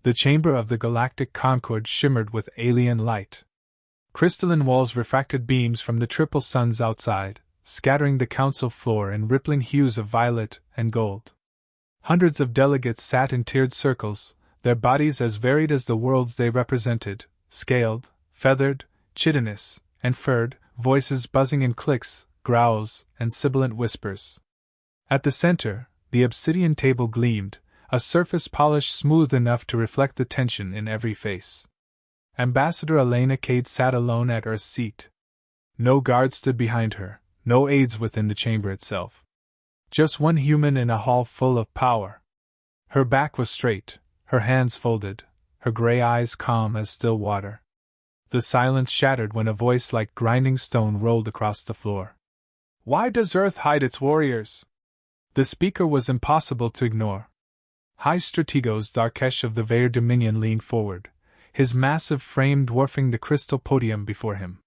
The chamber of the galactic Concord shimmered with alien light. Crystalline walls refracted beams from the triple suns outside, scattering the council floor in rippling hues of violet and gold. Hundreds of delegates sat in tiered circles, their bodies as varied as the worlds they represented, scaled, feathered, chitinous, and furred, voices buzzing in clicks, growls, and sibilant whispers. At the center, the obsidian table gleamed, a surface polished smooth enough to reflect the tension in every face. Ambassador Elena Cade sat alone at Earth's seat. No guards stood behind her, no aides within the chamber itself. Just one human in a hall full of power. Her back was straight, her hands folded, her gray eyes calm as still water. The silence shattered when a voice like grinding stone rolled across the floor. "Why does Earth hide its warriors?" The speaker was impossible to ignore. High Strategos Darkesh of the Vair Dominion leaned forward, his massive frame dwarfing the crystal podium before him.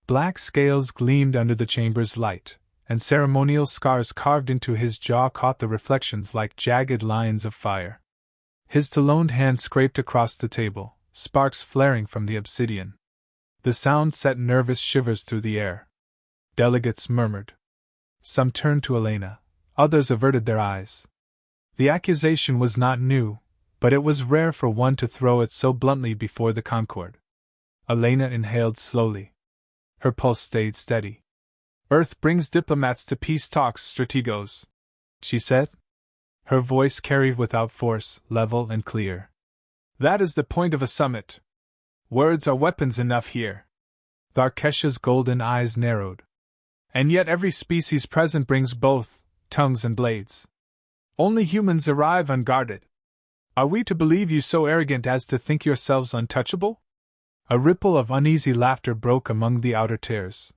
Black scales gleamed under the chamber's light, and ceremonial scars carved into his jaw caught the reflections like jagged lines of fire. His taloned hand scraped across the table, sparks flaring from the obsidian. The sound sent nervous shivers through the air. Delegates murmured. Some turned to Elena, others averted their eyes. The accusation was not new, but it was rare for one to throw it so bluntly before the Concord. Elena inhaled slowly. Her pulse stayed steady. "Earth brings diplomats to peace talks, Strategos," she said. Her voice carried without force, level and clear. "That is the point of a summit. Words are weapons enough here." Darkesh's golden eyes narrowed. "And yet every species present brings both, tongues and blades. Only humans arrive unguarded. Are we to believe you so arrogant as to think yourselves untouchable?" A ripple of uneasy laughter broke among the outer tiers.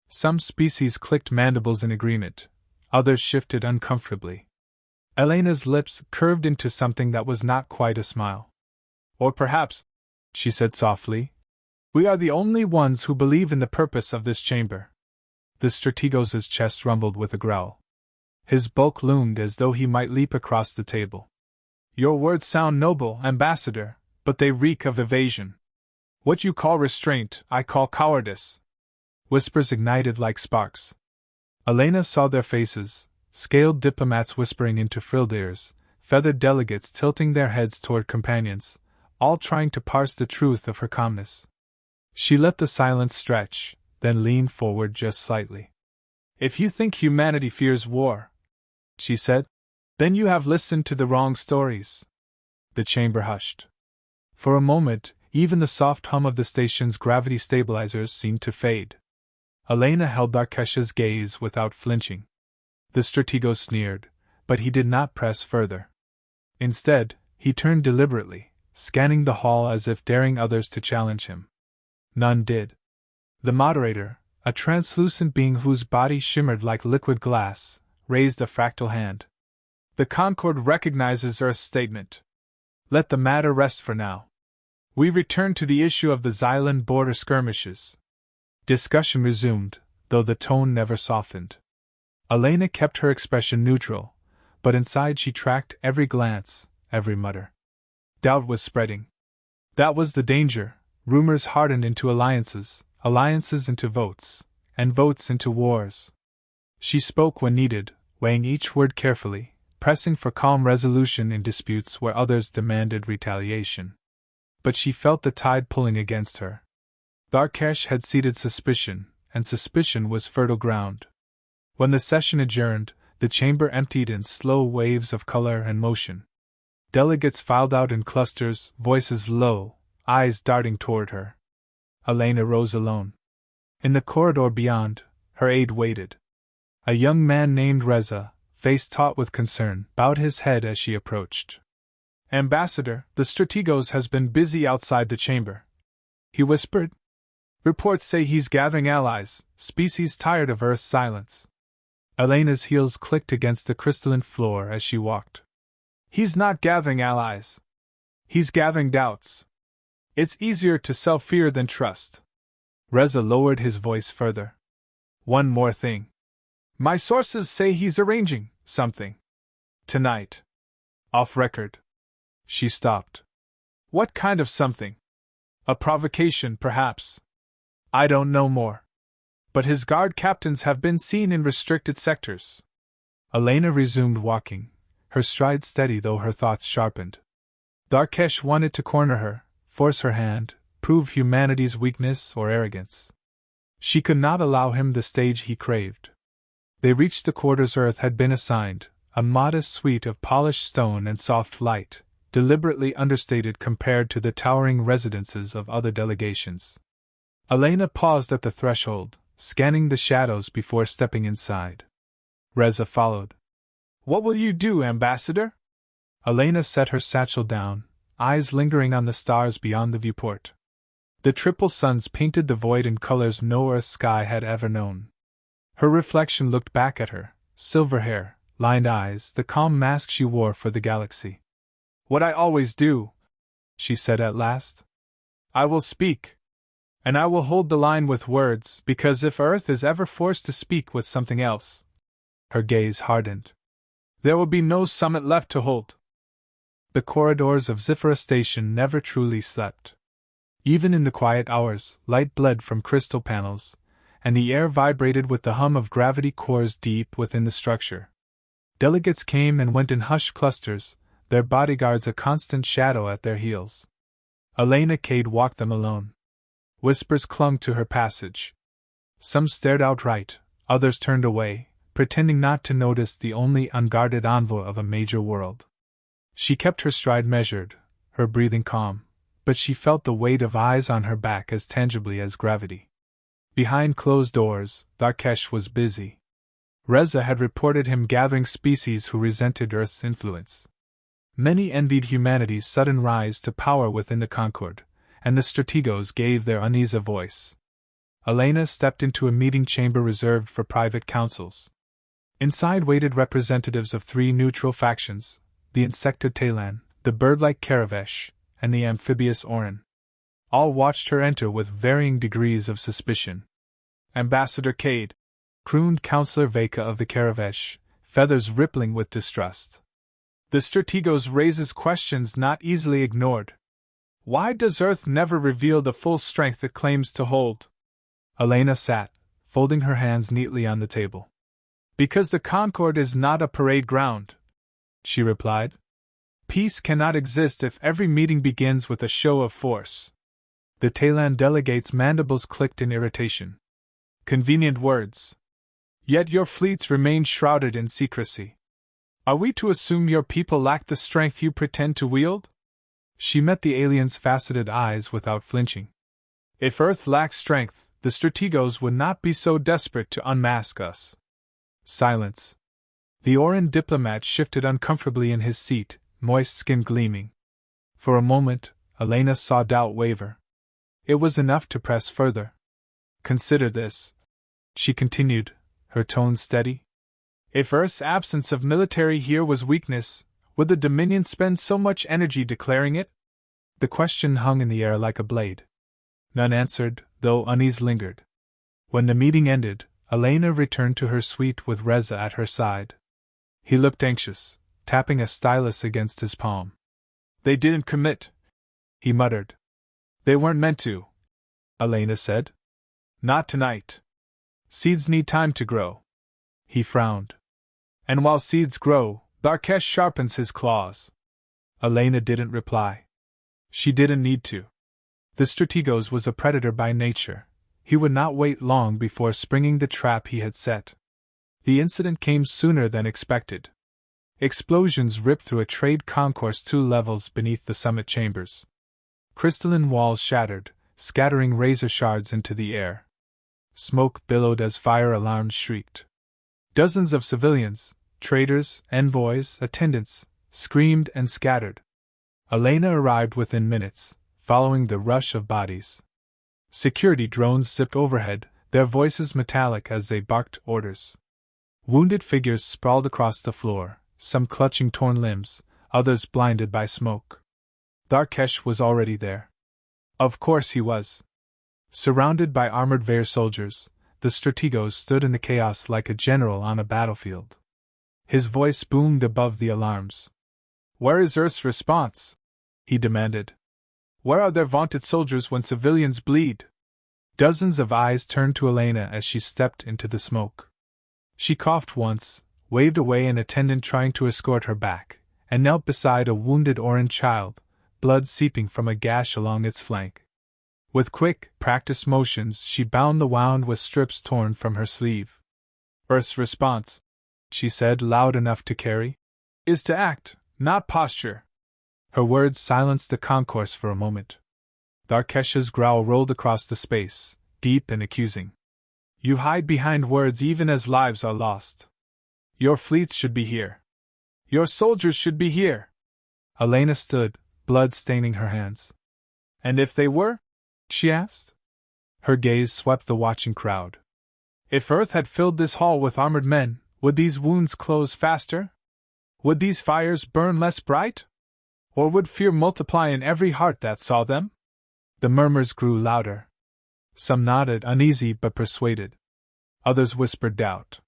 Some species clicked mandibles in agreement, others shifted uncomfortably. Elena's lips curved into something that was not quite a smile. "Or perhaps," she said softly, "we are the only ones who believe in the purpose of this chamber." The Strategos' chest rumbled with a growl. His bulk loomed as though he might leap across the table. "Your words sound noble, Ambassador, but they reek of evasion. What you call restraint, I call cowardice." Whispers ignited like sparks. Elena saw their faces, scaled diplomats whispering into frilled ears, feathered delegates tilting their heads toward companions, all trying to parse the truth of her calmness. She let the silence stretch, then leaned forward just slightly. "If you think humanity fears war," she said, "then you have listened to the wrong stories." The chamber hushed. For a moment, even the soft hum of the station's gravity stabilizers seemed to fade. Elena held Darkesh's gaze without flinching. The Strategos sneered, but he did not press further. Instead, he turned deliberately, scanning the hall as if daring others to challenge him. None did. The moderator, a translucent being whose body shimmered like liquid glass, raised a fractal hand. "The Concord recognizes Earth's statement. Let the matter rest for now. We return to the issue of the Xylan border skirmishes." Discussion resumed, though the tone never softened. Elena kept her expression neutral, but inside she tracked every glance, every mutter. Doubt was spreading. That was the danger. Rumors hardened into alliances, alliances into votes, and votes into wars. She spoke when needed, weighing each word carefully, pressing for calm resolution in disputes where others demanded retaliation. But she felt the tide pulling against her. Darkesh had seeded suspicion, and suspicion was fertile ground. When the session adjourned, the chamber emptied in slow waves of color and motion. Delegates filed out in clusters, voices low, eyes darting toward her. Elena rose alone. In the corridor beyond, her aide waited. A young man named Reza, face taut with concern, bowed his head as she approached. "Ambassador, the Strategos has been busy outside the chamber," he whispered. "Reports say he's gathering allies, species tired of Earth's silence." Elena's heels clicked against the crystalline floor as she walked. "He's not gathering allies. He's gathering doubts. It's easier to sell fear than trust." Reza lowered his voice further. "One more thing. My sources say he's arranging something. Tonight. Off record." She stopped. What kind of something? A provocation, perhaps. I don't know more. But his guard captains have been seen in restricted sectors. Elena resumed walking, her stride steady though her thoughts sharpened. Darkesh wanted to corner her, force her hand, prove humanity's weakness or arrogance. She could not allow him the stage he craved. They reached the quarters Earth had been assigned, a modest suite of polished stone and soft light, deliberately understated compared to the towering residences of other delegations. Elena paused at the threshold, scanning the shadows before stepping inside. Reza followed. What will you do, Ambassador? Elena set her satchel down, eyes lingering on the stars beyond the viewport. The triple suns painted the void in colors no Earth sky had ever known. Her reflection looked back at her, silver hair, lined eyes, the calm mask she wore for the galaxy. What I always do, she said at last. I will speak. And I will hold the line with words, because if Earth is ever forced to speak with something else. Her gaze hardened. There will be no summit left to hold. The corridors of Zifra Station never truly slept. Even in the quiet hours, light bled from crystal panels, and the air vibrated with the hum of gravity cores deep within the structure. Delegates came and went in hushed clusters, their bodyguards a constant shadow at their heels. Elena Cade walked them alone. Whispers clung to her passage. Some stared outright, others turned away, pretending not to notice the only unguarded envoy of a major world. She kept her stride measured, her breathing calm, but she felt the weight of eyes on her back as tangibly as gravity. Behind closed doors, Darkesh was busy. Reza had reported him gathering species who resented Earth's influence. Many envied humanity's sudden rise to power within the Concord, and the strategos gave their unease a voice. Elena stepped into a meeting chamber reserved for private councils. Inside waited representatives of three neutral factions, the insected Talan, the bird-like Karavesh, and the amphibious Orin. All watched her enter with varying degrees of suspicion. Ambassador Cade, crooned Counselor Veka of the Karavesh, feathers rippling with distrust. The strategos raises questions not easily ignored. Why does Earth never reveal the full strength it claims to hold? Elena sat, folding her hands neatly on the table. Because the Concord is not a parade ground, she replied. Peace cannot exist if every meeting begins with a show of force. The Talan delegate's mandibles clicked in irritation. Convenient words. Yet your fleets remain shrouded in secrecy. Are we to assume your people lack the strength you pretend to wield? She met the alien's faceted eyes without flinching. If Earth lacks strength, the strategos would not be so desperate to unmask us. Silence. The Orin diplomat shifted uncomfortably in his seat, moist skin gleaming. For a moment, Elena saw doubt waver. It was enough to press further. Consider this, she continued, her tone steady. If Earth's absence of military here was weakness, would the Dominion spend so much energy declaring it? The question hung in the air like a blade. None answered, though unease lingered. When the meeting ended, Elena returned to her suite with Reza at her side. He looked anxious, tapping a stylus against his palm. They didn't commit, he muttered. They weren't meant to, Elena said. Not tonight. Seeds need time to grow. He frowned. And while seeds grow, Darkesh sharpens his claws. Elena didn't reply. She didn't need to. The strategos was a predator by nature. He would not wait long before springing the trap he had set. The incident came sooner than expected. Explosions ripped through a trade concourse 2 levels beneath the summit chambers. Crystalline walls shattered, scattering razor shards into the air. Smoke billowed as fire alarms shrieked. Dozens of civilians, traders, envoys, attendants, screamed and scattered. Elena arrived within minutes, following the rush of bodies. Security drones zipped overhead, their voices metallic as they barked orders. Wounded figures sprawled across the floor, some clutching torn limbs, others blinded by smoke. Darkesh was already there. Of course he was. Surrounded by armored Vair soldiers, the strategos stood in the chaos like a general on a battlefield. His voice boomed above the alarms. Where is Earth's response? He demanded. Where are their vaunted soldiers when civilians bleed? Dozens of eyes turned to Elena as she stepped into the smoke. She coughed once, waved away an attendant trying to escort her back, and knelt beside a wounded orange child, blood seeping from a gash along its flank. With quick, practiced motions, she bound the wound with strips torn from her sleeve. Earth's response, she said loud enough to carry, is to act, not posture. Her words silenced the concourse for a moment. Darkesh's growl rolled across the space, deep and accusing. You hide behind words even as lives are lost. Your fleets should be here. Your soldiers should be here. Elena stood, blood staining her hands. And if they were? She asked. Her gaze swept the watching crowd. If Earth had filled this hall with armored men, would these wounds close faster? Would these fires burn less bright? Or would fear multiply in every heart that saw them? The murmurs grew louder. Some nodded, uneasy but persuaded. Others whispered doubt.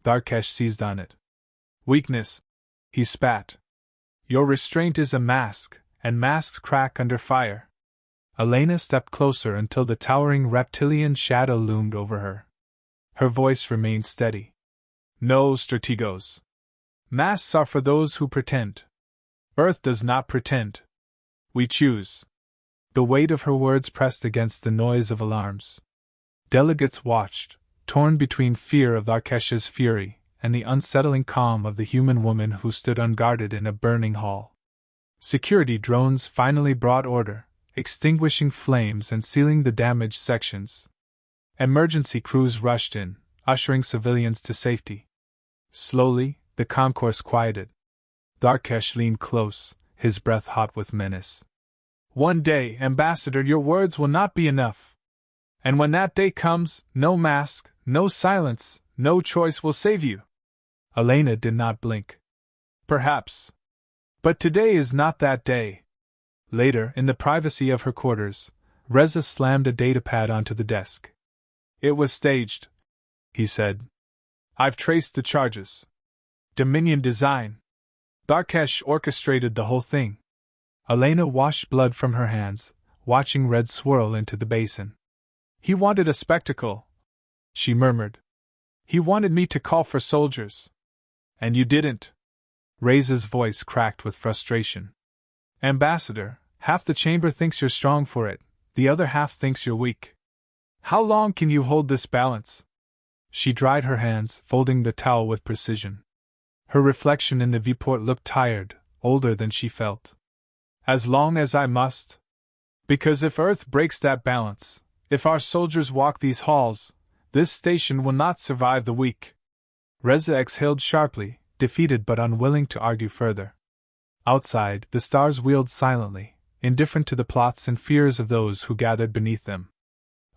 Darkesh seized on it. Weakness, he spat. Your restraint is a mask, and masks crack under fire. Elena stepped closer until the towering reptilian shadow loomed over her. Her voice remained steady. No, strategos. Masks are for those who pretend. Earth does not pretend. We choose. The weight of her words pressed against the noise of alarms. Delegates watched, torn between fear of Darkesh's fury and the unsettling calm of the human woman who stood unguarded in a burning hall. Security drones finally brought order, extinguishing flames and sealing the damaged sections. Emergency crews rushed in, ushering civilians to safety. Slowly, the concourse quieted. Darkesh leaned close, his breath hot with menace. One day, Ambassador, your words will not be enough. And when that day comes, no mask, no silence, no choice will save you. Elena did not blink. Perhaps. But today is not that day. Later, in the privacy of her quarters, Reza slammed a datapad onto the desk. It was staged, he said. I've traced the charges. Dominion design. Darkesh orchestrated the whole thing. Elena washed blood from her hands, watching red swirl into the basin. He wanted a spectacle, she murmured. He wanted me to call for soldiers. And you didn't. Reza's voice cracked with frustration. Ambassador, half the chamber thinks you're strong for it, the other half thinks you're weak. How long can you hold this balance? She dried her hands, folding the towel with precision. Her reflection in the viewport looked tired, older than she felt. As long as I must. Because if Earth breaks that balance, if our soldiers walk these halls, this station will not survive the week. Reza exhaled sharply, defeated but unwilling to argue further. Outside, the stars wheeled silently, indifferent to the plots and fears of those who gathered beneath them.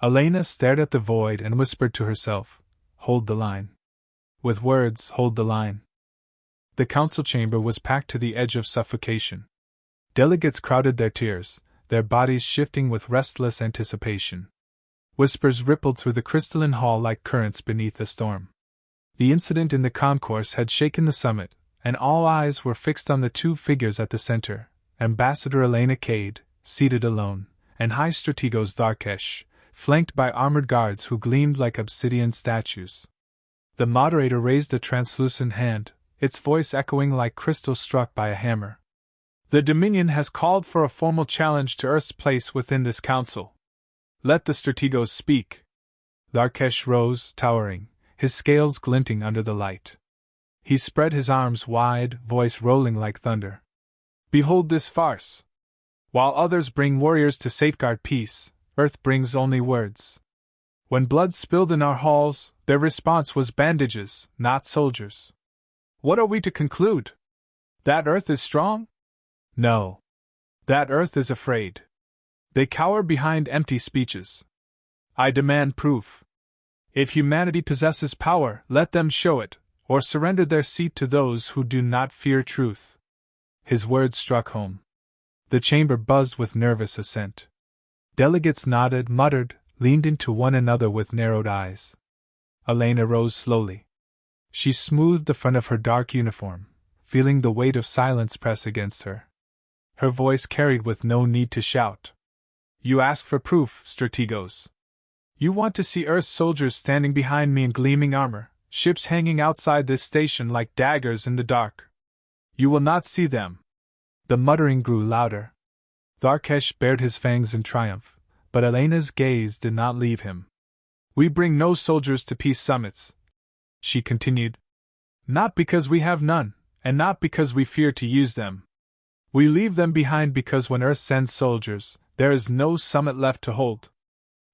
Elena stared at the void and whispered to herself, hold the line. With words, hold the line. The council chamber was packed to the edge of suffocation. Delegates crowded their tiers, their bodies shifting with restless anticipation. Whispers rippled through the crystalline hall like currents beneath a storm. The incident in the concourse had shaken the summit, and all eyes were fixed on the two figures at the center, Ambassador Elena Cade, seated alone, and High Strategos Darkesh, flanked by armored guards who gleamed like obsidian statues. The moderator raised a translucent hand, its voice echoing like crystal struck by a hammer. The Dominion has called for a formal challenge to Earth's place within this council. Let the strategos speak. Darkesh rose, towering, his scales glinting under the light. He spread his arms wide, voice rolling like thunder. Behold this farce. While others bring warriors to safeguard peace, Earth brings only words. When blood spilled in our halls, their response was bandages, not soldiers. What are we to conclude? That Earth is strong? No. That Earth is afraid. They cower behind empty speeches. I demand proof. If humanity possesses power, let them show it, or surrender their seat to those who do not fear truth. His words struck home. The chamber buzzed with nervous assent. Delegates nodded, muttered, leaned into one another with narrowed eyes. Elena rose slowly. She smoothed the front of her dark uniform, feeling the weight of silence press against her. Her voice carried with no need to shout. You ask for proof, Strategos. You want to see Earth's soldiers standing behind me in gleaming armor, ships hanging outside this station like daggers in the dark. You will not see them. The muttering grew louder. Tharkesh bared his fangs in triumph, but Elena's gaze did not leave him. We bring no soldiers to peace summits, she continued. Not because we have none, and not because we fear to use them. We leave them behind because when Earth sends soldiers, there is no summit left to hold.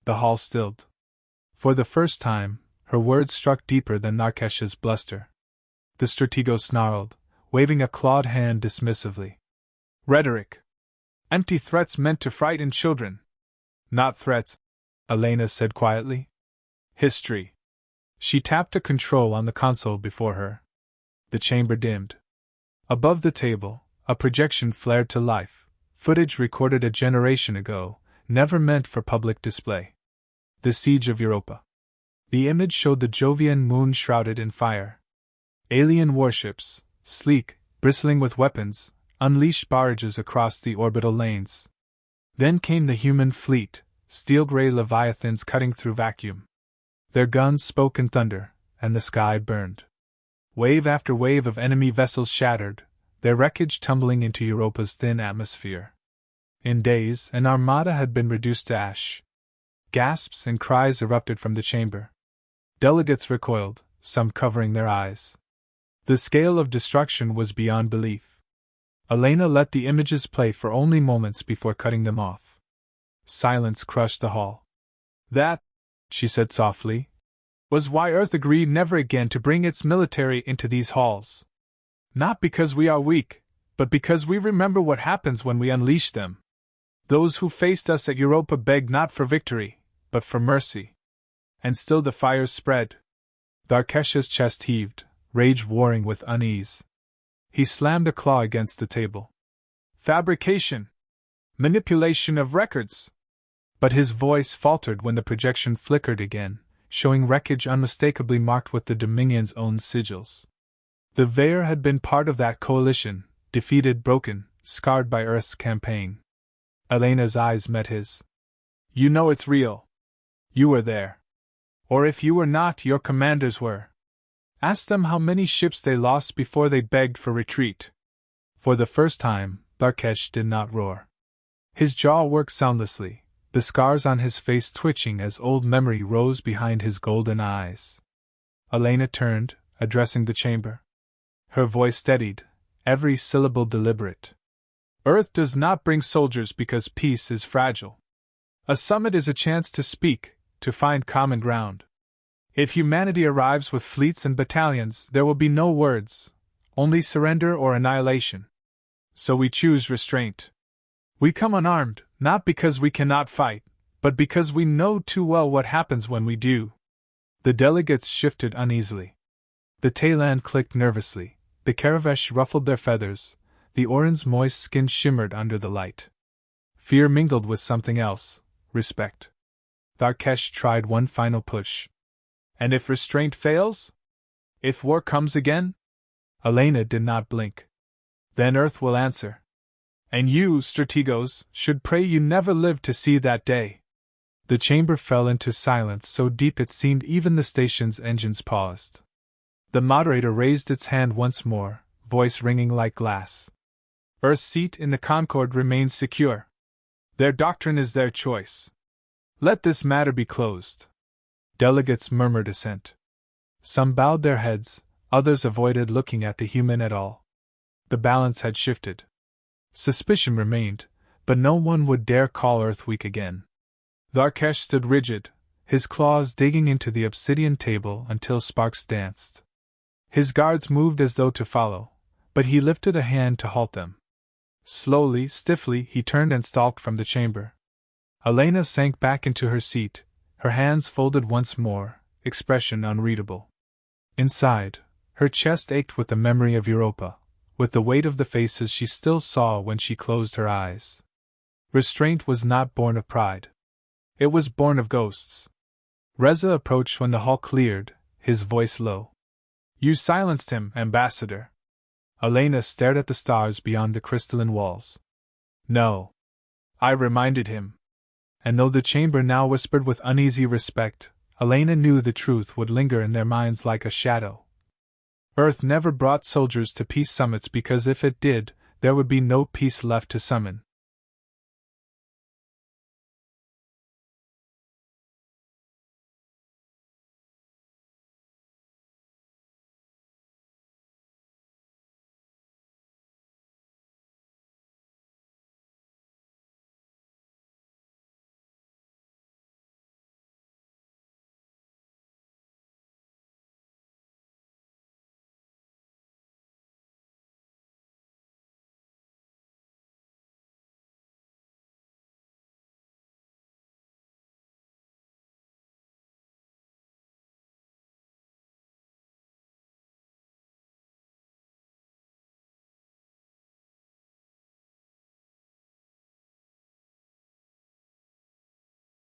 The hall stilled. For the first time, her words struck deeper than Tharkesh's bluster. The Stratego snarled, waving a clawed hand dismissively. Rhetoric. Empty threats meant to frighten children. Not threats, Elena said quietly. History. She tapped a control on the console before her. The chamber dimmed. Above the table, a projection flared to life, footage recorded a generation ago, never meant for public display. The Siege of Europa. The image showed the Jovian moon shrouded in fire. Alien warships, sleek, bristling with weapons, unleashed barrages across the orbital lanes. Then came the human fleet, steel-gray leviathans cutting through vacuum. Their guns spoke in thunder, and the sky burned. Wave after wave of enemy vessels shattered, their wreckage tumbling into Europa's thin atmosphere. In days, an armada had been reduced to ash. Gasps and cries erupted from the chamber. Delegates recoiled, some covering their eyes. The scale of destruction was beyond belief. Elena let the images play for only moments before cutting them off. Silence crushed the hall. That, she said softly, was why Earth agreed never again to bring its military into these halls. Not because we are weak, but because we remember what happens when we unleash them. Those who faced us at Europa begged not for victory, but for mercy. And still the fires spread. Tharkesh's chest heaved, rage warring with unease. He slammed a claw against the table. Fabrication! Manipulation of records! But his voice faltered when the projection flickered again, showing wreckage unmistakably marked with the Dominion's own sigils. The Veer had been part of that coalition, defeated, broken, scarred by Earth's campaign. Elena's eyes met his. You know it's real. You were there. Or if you were not, your commanders were. Ask them how many ships they lost before they begged for retreat. For the first time, Tharkesh did not roar. His jaw worked soundlessly, the scars on his face twitching as old memory rose behind his golden eyes. Elena turned, addressing the chamber. Her voice steadied, every syllable deliberate. Earth does not bring soldiers because peace is fragile. A summit is a chance to speak, to find common ground. If humanity arrives with fleets and battalions, there will be no words, only surrender or annihilation. So we choose restraint. We come unarmed, not because we cannot fight, but because we know too well what happens when we do. The delegates shifted uneasily. The Tayland clicked nervously, the Karavesh ruffled their feathers, the Orin's moist skin shimmered under the light. Fear mingled with something else, respect. Tharkesh tried one final push. And if restraint fails? If war comes again? Elena did not blink. Then Earth will answer. And you, Strategos, should pray you never live to see that day. The chamber fell into silence so deep it seemed even the station's engines paused. The moderator raised its hand once more, voice ringing like glass. Earth's seat in the Concord remains secure. Their doctrine is their choice. Let this matter be closed. Delegates murmured assent. Some bowed their heads, others avoided looking at the human at all. The balance had shifted. Suspicion remained, but no one would dare call Earth weak again. Tharkesh stood rigid, his claws digging into the obsidian table until sparks danced. His guards moved as though to follow, but he lifted a hand to halt them. Slowly, stiffly, he turned and stalked from the chamber. Elena sank back into her seat, her hands folded once more, expression unreadable. Inside, her chest ached with the memory of Europa, with the weight of the faces she still saw when she closed her eyes. Restraint was not born of pride. It was born of ghosts. Reza approached when the hall cleared, his voice low. You silenced him, Ambassador. Elena stared at the stars beyond the crystalline walls. No. I reminded him. And though the chamber now whispered with uneasy respect, Elena knew the truth would linger in their minds like a shadow. Earth never brought soldiers to peace summits because if it did, there would be no peace left to summon.